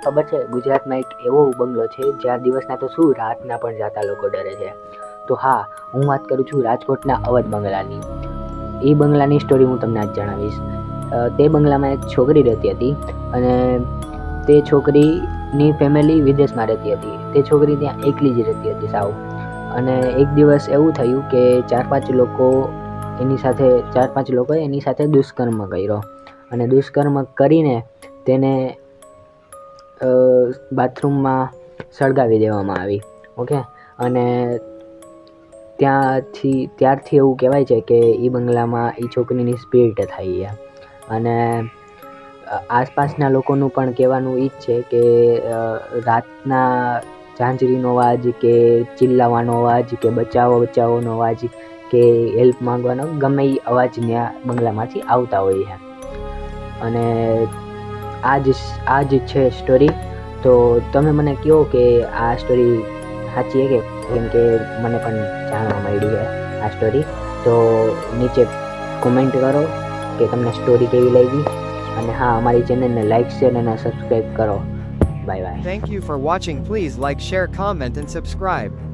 ખબર છે ગુજરાતમાં એક એવો બંગલો છે જ્યાં દિવસના તો શું રાતના પણ જાતા લોકો ડરે છે. તો હા, હું વાત કરું છું રાજકોટના અવધ બંગલાની. એ બંગલાની સ્ટોરી હું તમને આજ જણાવીશ. તે બંગલામાં એક છોકરી રહેતી હતી અને તે છોકરીની ફેમિલી વિદેશમાં રહેતી હતી. તે છોકરી ત્યાં એકલી જ રહેતી હતી સાવ. અને એક દિવસ એવું થયું કે ચાર પાંચ લોકોએ એની સાથે દુષ્કર્મ કર્યો અને દુષ્કર્મ કરીને તેને બાથરૂમમાં સળગાવી દેવામાં આવી. ઓકે, અને ત્યારથી એવું કહેવાય છે કે એ બંગલામાં એ છોકરીની સ્પિરિટ થઈ છે. અને આસપાસના લોકોનું પણ કહેવાનું એ જ છે કે રાતના ઝાંઝરીનો અવાજ કે ચિલ્લાવાનો અવાજ કે બચાવોનો અવાજ કે હેલ્પ માંગવાનો ગમે એ અવાજ ત્યાં બંગલામાંથી આવતા હોય છે. અને આ જ છે સ્ટોરી. તો તમે મને કહો કે આ સ્ટોરી સાચી છે કેમ કે મને પણ જાણવા મળી છે આ સ્ટોરી. તો નીચે કોમેન્ટ કરો કે તમને સ્ટોરી કેવી લાગી. અને હા, અમારી ચેનલને લાઈક શેર અને સબસ્ક્રાઈબ કરો. Bye bye. Thank you for watching. Please like, share, comment and subscribe.